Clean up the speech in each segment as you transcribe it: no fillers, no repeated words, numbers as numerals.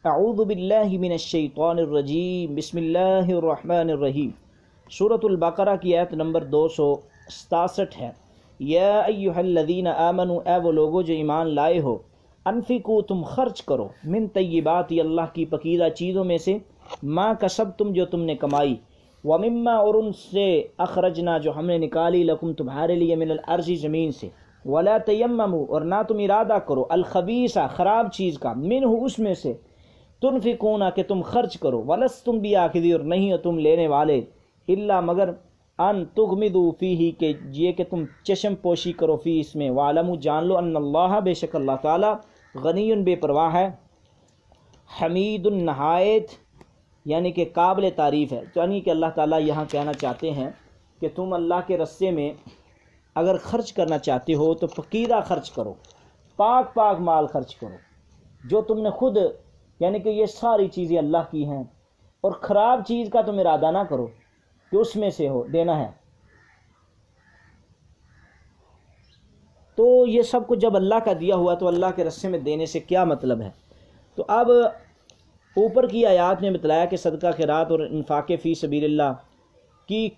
اعوذ باللہ من الشیطان الرجیم، بسم اللہ الرحمن الرحیم۔ سورۃ البقرہ کی آیت نمبر 267 ہے۔ یا ایہا الذین آمنوا، اے وہ لوگو جو ایمان لائے ہو، انفقوا، تم خرچ کرو، من طیبات، اللہ کی پکیزہ چیزوں میں سے، ما کسبتم، جو تم نے کمائی، ومما، اور ان سے، اخرجنا، جو ہم نے نکالی، لکم، تمہارے لیے، من الارض، زمین سے، ولا تیمموا، اور نہ تم ارادہ کرو، الخبیث، خراب چیز کا، منہ، اس میں سے، تنفقون، کہ تم خرچ کرو، ولستم بیاخذی، اور نہیں ہو تم لینے والے، الا، مگر، ان تغمضوا فیہ، کہ یہ کہ تم چشم پوشی کرو، فی، اس میں، وعلموا، جان لو، ان اللہ، بے شک اللہ تعالی، غنی، بے پرواہ ہے، حمید، نہایت، یعنی کہ قابل تعریف ہے۔ یعنی کہ اللہ تعالیٰ یہاں کہنا چاہتے ہیں کہ تم اللہ کے رستے میں اگر خرچ کرنا چاہتے ہو تو پکیزہ خرچ کرو، پاک پاک مال خرچ کرو، جو تم نے خود، یعنی کہ یہ ساری چیزیں اللہ کی ہیں، اور خراب چیز کا تم ارادہ نہ کرو کہ اس میں سے ہو دینا ہے۔ تو یہ سب کچھ جب اللہ کا دیا ہوا تو اللہ کے رستے میں دینے سے کیا مطلب ہے؟ تو اب اوپر کی آیات میں بتلایا کہ صدقہ خیرات اور انفاق فی سبیل اللہ کی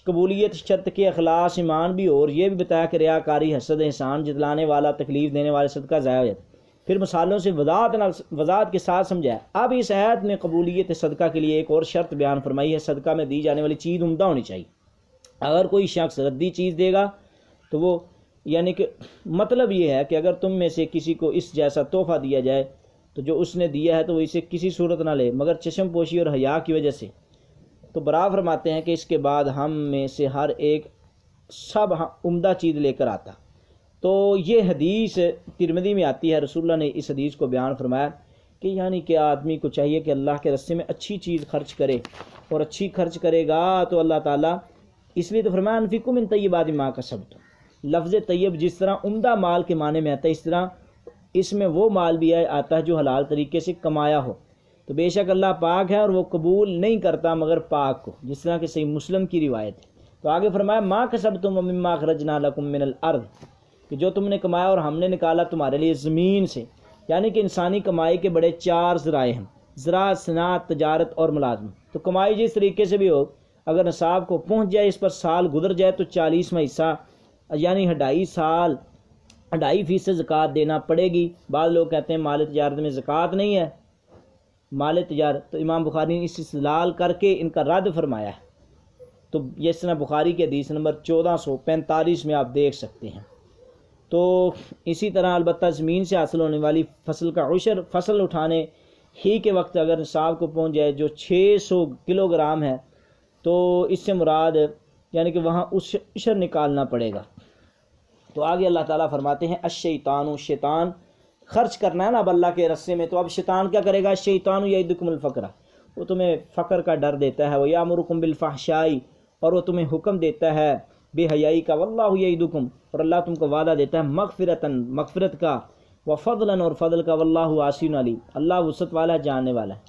قبولیت شرط کے اخلاص، ایمان بھی ہو، اور یہ بھی بتایا کہ ریاکاری، حسد، احسان جتلانے والا، تکلیف دینے والے صدقہ ضائع ہو جاتا ہے۔ پھر مثالوں سے وضاحت کے ساتھ سمجھایا۔ اب اس آیت میں قبولیت صدقہ کے لیے ایک اور شرط بیان فرمائی ہے، صدقہ میں دی جانے والی چیز عمدہ ہونی چاہیے۔ اگر کوئی شخص ردی چیز دے گا تو وہ، یعنی کہ مطلب یہ ہے کہ اگر تم میں سے کسی کو اس جیسا تحفہ دیا جائے تو جو اس نے دیا ہے تو وہ اسے کسی صورت نہ لے مگر چشم پوشی اور حیا کی وجہ سے۔ تو برا فرماتے ہیں کہ اس کے بعد ہم میں سے ہر ایک سب عمدہ چیز لے کر آتا۔ تو یہ حدیث ترمذی میں آتی ہے، رسول اللہ نے اس حدیث کو بیان فرمایا کہ یعنی کہ آدمی کو چاہیے کہ اللہ کے راستے میں اچھی چیز خرچ کرے، اور اچھی خرچ کرے گا تو اللہ تعالیٰ، اس لیے تو فرمایا انفقوا من طیبات ما کسبتم۔ لفظ طیب جس طرح عمدہ مال کے معنی میں آتا ہے، اس طرح اس میں وہ مال بھی آتا ہے جو حلال طریقے سے کمایا ہو۔ تو بے شک اللہ پاک ہے اور وہ قبول نہیں کرتا مگر پاک کو، جس طرح کہ صحیح مسلم کی روایت ہے۔ تو آگے فرمایا ما کسبتم ومما اخرجنا لکم من الارض، کہ جو تم نے کمایا اور ہم نے نکالا تمہارے لیے زمین سے۔ یعنی کہ انسانی کمائی کے بڑے 4 ذرائع ہیں، زراعت، صنعت، تجارت اور ملازمت۔ تو کمائی جس طریقے سے بھی ہو، اگر نصاب کو پہنچ جائے، اس پر سال گزر جائے تو 40واں حصہ، یعنی 2.5% زکوٰۃ دینا پڑے گی۔ بعض لوگ کہتے ہیں مال تجارت میں زکوٰۃ نہیں ہے، مال تجارت، تو امام بخاری نے اس استدلال کر کے ان کا رد فرمایا ہے۔ تو یہ اس طرح بخاری کی حدیث نمبر 1445 میں آپ دیکھ سکتے ہیں۔ تو اسی طرح البتہ زمین سے حاصل ہونے والی فصل کا عشر، فصل اٹھانے ہی کے وقت اگر نصاب کو پہنچ جائے جو 600 کلو گرام ہے، تو اس سے مراد یعنی کہ وہاں عشر نکالنا پڑے گا۔ تو آگے اللہ تعالیٰ فرماتے ہیں الشیطان، شیطان خرچ کرنا ہے نا اب اللہ کے رستے میں، تو اب شیطان کیا کرے گا؟ الشیطان یعدکم الفقر، وہ تمہیں فقر کا ڈر دیتا ہے، ویامرکم بالفحشاء، اور وہ تمہیں حکم دیتا ہے بے حیائی کا، واللہ یعدکم، اور اللہ تم کو وعدہ دیتا ہے مغفرتاً، مغفرت کا، وفضلاً، اور فضل کا، واللہ واسع علیم، اللہ وسعت والا ہے، جاننے والا ہے۔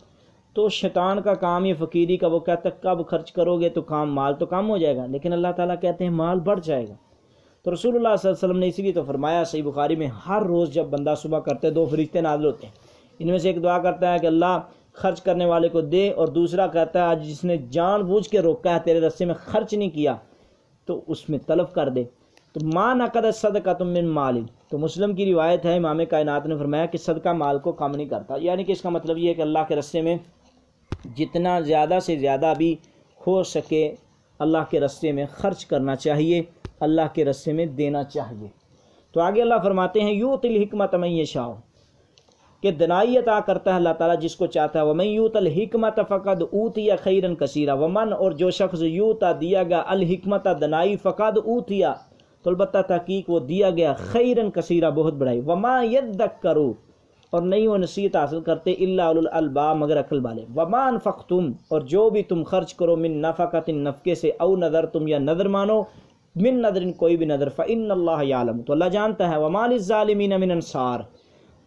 تو شیطان کا کام یہ فقیری کا، وہ کہتا ہے کب خرچ کرو گے تو مال تو کم ہو جائے گا، لیکن اللہ تعالیٰ کہتے ہیں مال بڑھ جائے گا۔ تو رسول اللہ صلی اللہ علیہ وسلم نے اسی لیے تو فرمایا صحیح بخاری میں، ہر روز جب بندہ صبح کرتے ہیں 2 فرشتے نازل ہوتے ہیں، ان میں سے ایک دعا کرتا ہے کہ اللہ خرچ کرنے والے کو دے، اور دوسرا کہتا ہے آج جس نے جان بوجھ کے روکا ہے تیرے راستے میں خرچ نہیں کیا تو اس میں تلف کر دے۔ تو ما نقد صدقۃ من مال، تو مسلم کی روایت ہے، امام کائنات نے فرمایا کہ صدقہ مال کو کم نہیں کرتا، یعنی کہ اس کا مطلب یہ ہے کہ اللہ کے راستے میں جتنا زیادہ سے زیادہ بھی ہو سکے اللہ کے راستے میں خرچ کرنا چاہیے، اللہ کے راستے میں دینا چاہیے۔ تو آگے اللہ فرماتے ہیں یؤتی الحکمۃ من یشاء، کہ دنائی عطا کرتا ہے اللہ تعالیٰ جس کو چاہتا ہے، ومن یؤت الحکمۃ فقد اوتی خیرا کثیرا، ومن، اور جو شخص یؤتا دیا گیا، الحکمۃ دنائی، فقد اوتی، تو البتہ تحقیق وہ دیا گیا، خیرا کثیرا، بہت بڑائی، وما یذکر، اور نہیں وہ نصیحت حاصل کرتے، الا اولو الالباب، مگر عقل والے، وما انفقتم، اور جو بھی تم خرچ کرو، من نفقۃ، نفقے سے، او نذرتم، یا نذر مانو، من نذر، کوئی بھی نذر، فإن اللہ یعلم، تو اللہ جانتا ہے، وما للظالمین من انصار،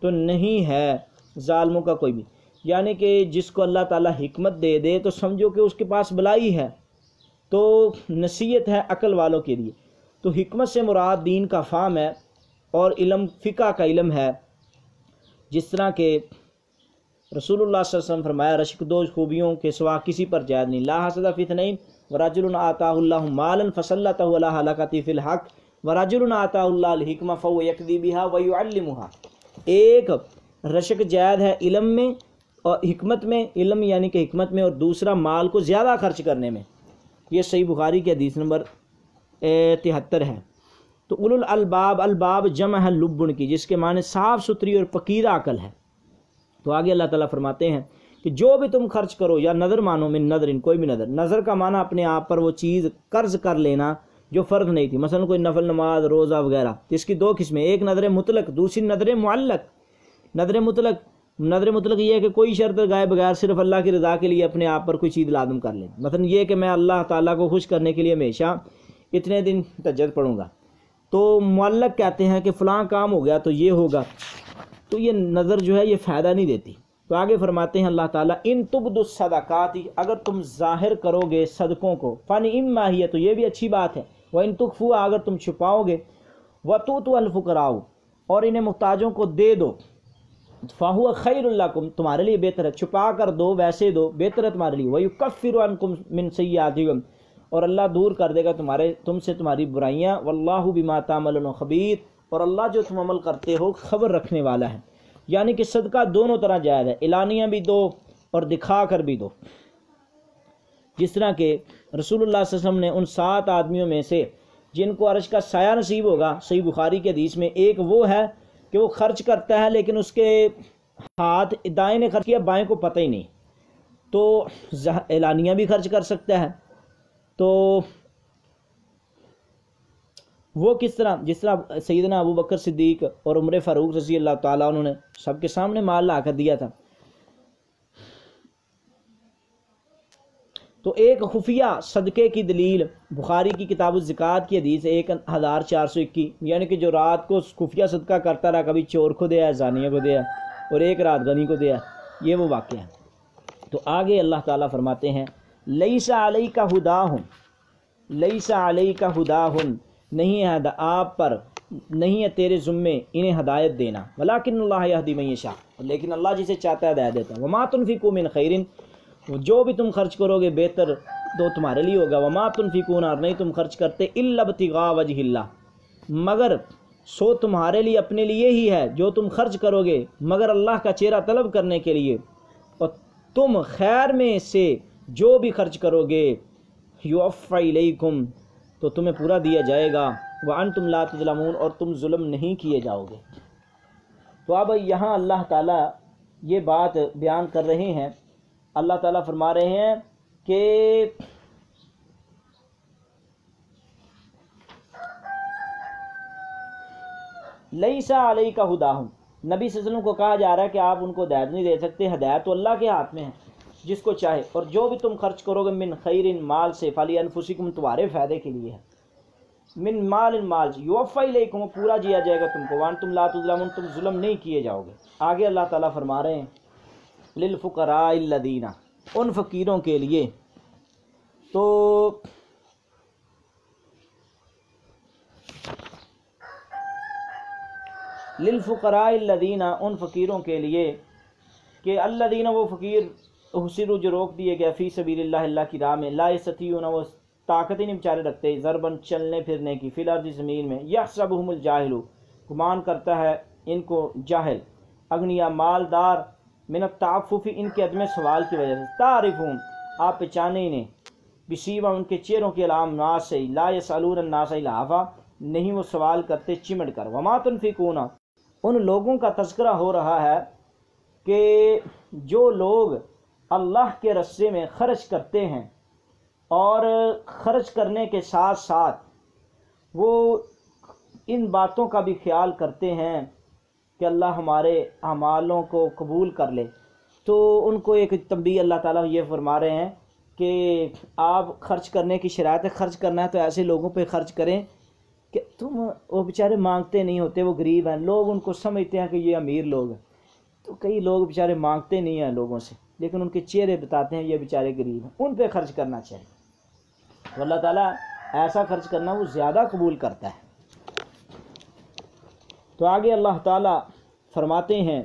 تو نہیں ہے ظالموں کا کوئی بھی، یعنی کہ جس کو اللہ تعالیٰ حکمت دے دے تو سمجھو کہ اس کے پاس بلائی ہے، تو نصیحت ہے عقل والوں کے لیے۔ تو حکمت سے مراد دین کا فہم ہے، اور علم فقہ کا علم ہے، جس طرح کہ رسول اللہ صلی اللہ علیہ وسلم فرمایا رشک دو خوبیوں کے سوا کسی پر جائز نہیں، لا حسد فی اثنین ورجل آتاہ اللہ مالا فسلطہ علی حلقۃ فی الحق ورجل آتاہ اللہ الحکمہ فہو یقضی بہا ویعلمہا۔ ایک رشک جائز ہے علم میں اور حکمت میں، علم یعنی کہ حکمت میں، اور دوسرا مال کو زیادہ خرچ کرنے میں۔ یہ صحیح بخاری کی حدیث نمبر 73 ہے۔ تو اولو الالباب، الباب جمع ہے لبن کی، جس کے معنی صاف ستھری اور پکیزہ عقل ہے۔ تو آگے اللہ تعالیٰ فرماتے ہیں کہ جو بھی تم خرچ کرو، یا نظر مانو من نظر، کوئی بھی نظر، نظر کا معنی اپنے آپ پر وہ چیز قرض کر لینا جو فرض نہیں تھی، مثلا کوئی نفل نماز، روزہ وغیرہ، اس کی دو قسمیں، ایک نظر مطلق، دوسری نظر معلق۔ نظر مطلق یہ ہے کہ کوئی شرط لگائے بغیر صرف اللہ کی رضا کے لیے اپنے آپ پر کوئی چیز لازم کر لیں، مثلا یہ کہ میں اللہ تعالیٰ کو خوش کرنے کے لیے ہمیشہ اتنے دن تہجد پڑھوں گا، تو معلق کہتے ہیں کہ فلاں کام ہو گیا تو یہ ہوگا، تو یہ نظر جو ہے یہ فائدہ نہیں دیتی۔ تو آگے فرماتے ہیں اللہ تعالیٰ ان تبدوا الصدقات، اگر تم ظاہر کرو گے صدقوں کو، فنعما ہی، تو یہ بھی اچھی بات ہے، وان تخفوها، اگر تم چھپاؤ گے، وتؤتوا الفقراء، اور انہیں محتاجوں کو دے دو، فہو خیر لکم، تمہارے لیے بہتر ہے، چھپا کر دو، ویسے دو، بہتر ہے تمہارے لیے، ویکفر عنکم من سیئاتکم، اور اللہ دور کر دے گا تم سے تمہاری برائیاں، واللہ بما تعملون خبیر، اور اللہ جو تم عمل کرتے ہو خبر رکھنے والا ہے۔ یعنی کہ صدقہ دونوں طرح جائز ہے، اعلانیہ بھی دو اور دکھا کر بھی دو۔ جس طرح کہ رسول اللہ صلی اللہ علیہ وسلم نے ان 7 آدمیوں میں سے جن کو عرش کا سایہ نصیب ہوگا، صحیح بخاری کے حدیث میں، ایک وہ ہے کہ وہ خرچ کرتا ہے لیکن اس کے ہاتھ دائیں نے خرچ کیا، بائیں کو پتہ ہی نہیں، تو اعلانیہ بھی خرچ کر سکتا ہے۔ تو وہ کس طرح؟ جس طرح سیدنا ابو بکر صدیق اور عمر فاروق رضی اللہ تعالیٰ انہوں نے سب کے سامنے مال لا کر دیا تھا۔ تو ایک خفیہ صدقے کی دلیل بخاری کی کتاب الزکوٰۃ کی حدیث 1421، یعنی کہ جو رات کو خفیہ صدقہ کرتا رہا، کبھی چور کو دیا، زانیہ کو دیا، اور ایک رات غنی کو دیا، یہ وہ واقعہ ہے۔ تو آگے اللہ تعالیٰ فرماتے ہیں لیس علیک ہداہم، لیس علیک ہداہم، نہیں ہے آپ پر، نہیں ہے تیرے ذمے انہیں ہدایت دینا، ولیکن اللہ یہدی من یشاء، لیکن اللہ جسے چاہتا ہے ہدایت دیتا ہے، وما تنفقوا من خیر، جو بھی تم خرچ کرو گے بہتر تو تمہارے لیے ہوگا، وما تنفقون، اور نہیں تم خرچ کرتے الا ابتغاء وجہ اللہ، مگر سو تمہارے لیے اپنے لیے ہی ہے جو تم خرچ کرو گے، مگر اللہ کا چہرہ طلب کرنے کے لیے، اور تم خیر میں سے جو بھی خرچ کرو گے یوفی الیکم، تو تمہیں پورا دیا جائے گا، وانتم لا تظلمون، اور تم ظلم نہیں کیے جاؤ گے۔ تو اب یہاں اللہ تعالیٰ یہ بات بیان کر رہے ہیں، اللہ تعالیٰ فرما رہے ہیں کہ لیس علیک ہداہم، نبی صلی اللہ علیہ وسلم کو کہا جا رہا ہے کہ آپ ان کو ہدایت نہیں دے سکتے، ہدایت تو اللہ کے ہاتھ میں ہے، جس کو چاہے، اور جو بھی تم خرچ کرو گے من خیر، مال سے، فلی انفسکم، تمہارے فائدے کے لیے ہے، من مال، مال یوفی الیکم، پورا دیا جائے گا تم کو، وانتم لا تظلمون، تم ظلم نہیں کیے جاؤ گے۔ آگے اللہ تعالیٰ فرما رہے ہیں للفقراء الذین، ان فقیروں کے لیے، تو للفقراء الذین، ان فقیروں کے لیے کہ الذین، وہ فقیر، احصروا، جو روک دیے گئے، فی سبیل اللہ، اللہ کی راہ میں، لا یستطیعون، وہ طاقت ہی نہیں بیچارے رکھتے، ضرباً، چلنے پھرنے کی، فی الارض، زمین میں، یحسبہم الجاہل، گمان کرتا ہے ان کو جاہل، اغنیا، مالدار، من التعفف، ان کے عدم سوال کی وجہ سے، تعرفون، آپ پہچانے انہیں، بسیما، ان کے چہروں کے علام، ناس سے، لا یسألون الناس الحافا، نہیں وہ سوال کرتے چمٹ کر، وما تنفقون، ان لوگوں کا تذکرہ ہو رہا ہے کہ جو لوگ اللہ کے رستے میں خرچ کرتے ہیں، اور خرچ کرنے کے ساتھ ساتھ وہ ان باتوں کا بھی خیال کرتے ہیں کہ اللہ ہمارے اعمالوں کو قبول کر لے، تو ان کو ایک تنبیہ اللہ تعالیٰ یہ فرما رہے ہیں کہ آپ خرچ کرنے کی شرائط، خرچ کرنا ہے تو ایسے لوگوں پہ خرچ کریں کہ وہ بیچارے مانگتے نہیں ہوتے، وہ غریب ہیں، لوگ ان کو سمجھتے ہیں کہ یہ امیر لوگ ہیں، تو کئی لوگ بیچارے مانگتے نہیں ہیں لوگوں سے، لیکن ان کے چہرے بتاتے ہیں یہ بیچارے غریب ہیں، ان پہ خرچ کرنا چاہیے، تو اللہ تعالیٰ ایسا خرچ کرنا وہ زیادہ قبول کرتا ہے۔ تو آگے اللہ تعالیٰ فرماتے ہیں